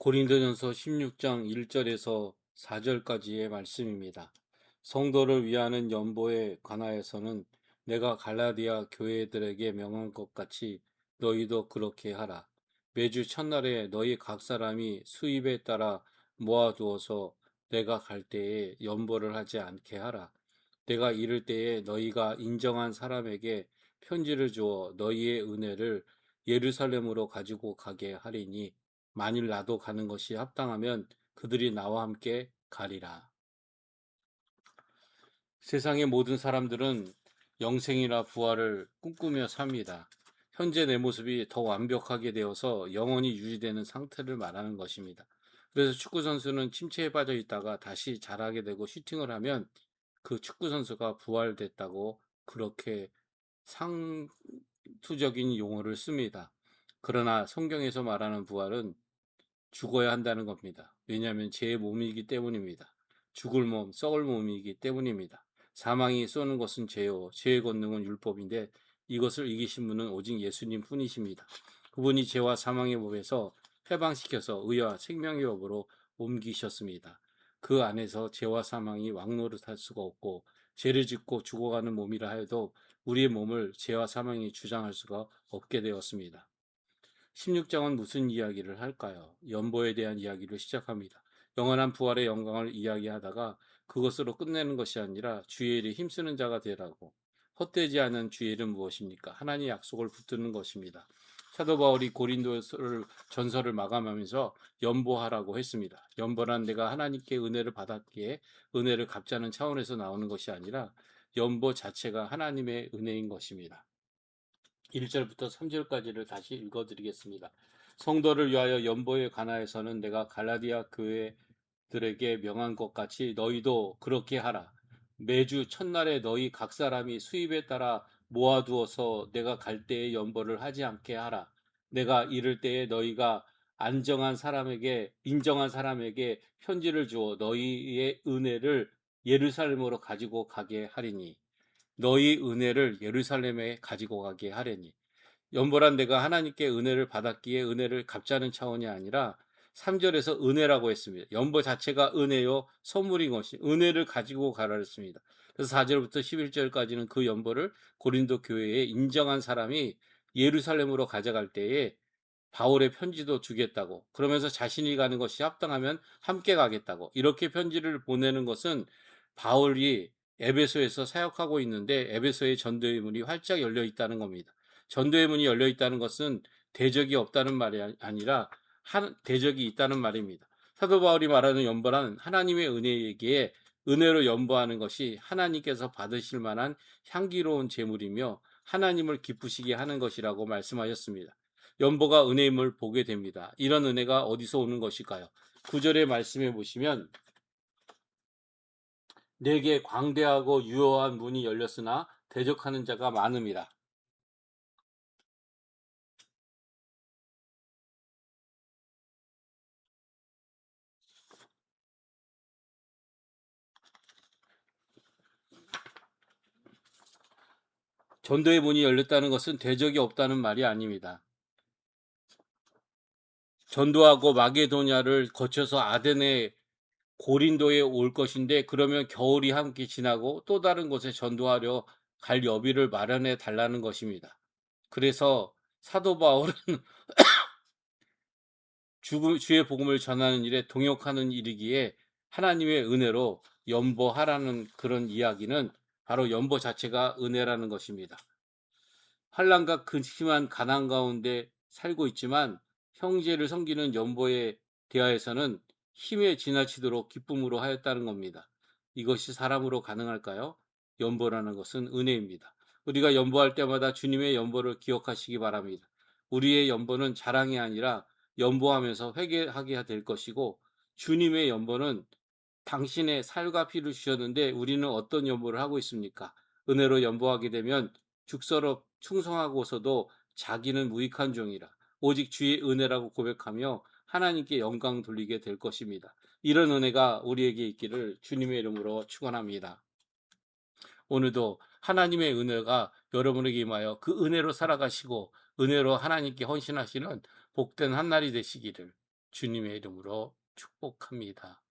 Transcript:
고린도전서 16장 1절에서 4절까지의 말씀입니다. 성도를 위하는 연보에 관하여서는 내가 갈라디아 교회들에게 명한 것 같이 너희도 그렇게 하라. 매주 첫날에 너희 각 사람이 수입에 따라 모아두어서 내가 갈 때에 연보를 하지 않게 하라. 내가 이를 때에 너희가 인정한 사람에게 편지를 주어 너희의 은혜를 예루살렘으로 가지고 가게 하리니 만일 나도 가는 것이 합당하면 그들이 나와 함께 가리라. 세상의 모든 사람들은 영생이나 부활을 꿈꾸며 삽니다. 현재 내 모습이 더 완벽하게 되어서 영원히 유지되는 상태를 말하는 것입니다. 그래서 축구 선수는 침체에 빠져 있다가 다시 잘하게 되고 슈팅을 하면 그 축구 선수가 부활됐다고 그렇게 상투적인 용어를 씁니다. 그러나 성경에서 말하는 부활은 죽어야 한다는 겁니다. 왜냐하면 제 몸이기 때문입니다. 죽을 몸, 썩을 몸이기 때문입니다. 사망이 쏘는 것은 죄요, 죄의 권능은 율법인데 이것을 이기신 분은 오직 예수님 뿐이십니다. 그분이 죄와 사망의 법에서 해방시켜서 의와 생명의 법으로 옮기셨습니다. 그 안에서 죄와 사망이 왕노릇할 수가 없고 죄를 짓고 죽어가는 몸이라 해도 우리의 몸을 죄와 사망이 주장할 수가 없게 되었습니다. 16장은 무슨 이야기를 할까요? 연보에 대한 이야기를 시작합니다. 영원한 부활의 영광을 이야기하다가 그것으로 끝내는 것이 아니라 주의 일에 힘쓰는 자가 되라고. 헛되지 않은 주의 일은 무엇입니까? 하나님의 약속을 붙드는 것입니다. 사도 바울이 고린도 전서를 마감하면서 연보하라고 했습니다. 연보란 내가 하나님께 은혜를 받았기에 은혜를 갚자는 차원에서 나오는 것이 아니라 연보 자체가 하나님의 은혜인 것입니다. 1절부터 3절까지를 다시 읽어드리겠습니다. 성도를 위하여 연보에 관하여서는 내가 갈라디아 교회들에게 명한 것 같이 너희도 그렇게 하라. 매주 첫날에 너희 각 사람이 수입에 따라 모아두어서 내가 갈 때에 연보를 하지 않게 하라. 내가 이를 때에 너희가 인정한 사람에게 편지를 주어 너희의 은혜를 예루살렘으로 가지고 가게 하리니 너희 은혜를 예루살렘에 가지고 가게 하려니. 연보란 내가 하나님께 은혜를 받았기에 은혜를 갚자는 차원이 아니라 3절에서 은혜라고 했습니다. 연보 자체가 은혜요 선물인 것이 은혜를 가지고 가라 했습니다. 그래서 4절부터 11절까지는 그 연보를 고린도 교회에 인정한 사람이 예루살렘으로 가져갈 때에 바울의 편지도 주겠다고, 그러면서 자신이 가는 것이 합당하면 함께 가겠다고, 이렇게 편지를 보내는 것은 바울이 에베소에서 사역하고 있는데 에베소의 전도의 문이 활짝 열려 있다는 겁니다. 전도의 문이 열려 있다는 것은 대적이 없다는 말이 아니라 대적이 있다는 말입니다. 사도 바울이 말하는 연보란 하나님의 은혜이기에 은혜로 연보하는 것이 하나님께서 받으실 만한 향기로운 제물이며 하나님을 기쁘시게 하는 것이라고 말씀하셨습니다. 연보가 은혜임을 보게 됩니다. 이런 은혜가 어디서 오는 것일까요? 9절의 말씀에 보시면 내게 광대하고 유효한 문이 열렸으나 대적하는 자가 많음이라. 전도의 문이 열렸다는 것은 대적이 없다는 말이 아닙니다. 전도하고 마게도냐를 거쳐서 아덴의 고린도에 올 것인데 그러면 겨울이 함께 지나고 또 다른 곳에 전도하려 갈 여비를 마련해 달라는 것입니다. 그래서 사도 바울은 주의 복음을 전하는 일에 동역하는 일이기에 하나님의 은혜로 연보하라는 그런 이야기는 바로 연보 자체가 은혜라는 것입니다. 환난과 근심한 가난 가운데 살고 있지만 형제를 섬기는 연보에 대하여서는 힘에 지나치도록 기쁨으로 하였다는 겁니다. 이것이 사람으로 가능할까요? 연보라는 것은 은혜입니다. 우리가 연보할 때마다 주님의 연보를 기억하시기 바랍니다. 우리의 연보는 자랑이 아니라 연보하면서 회개하게 될 것이고, 주님의 연보는 당신의 살과 피를 주셨는데 우리는 어떤 연보를 하고 있습니까? 은혜로 연보하게 되면 죽서로 충성하고서도 자기는 무익한 종이라 오직 주의 은혜라고 고백하며 하나님께 영광 돌리게 될 것입니다. 이런 은혜가 우리에게 있기를 주님의 이름으로 축원합니다. 오늘도 하나님의 은혜가 여러분에게 임하여 그 은혜로 살아가시고 은혜로 하나님께 헌신하시는 복된 한날이 되시기를 주님의 이름으로 축복합니다.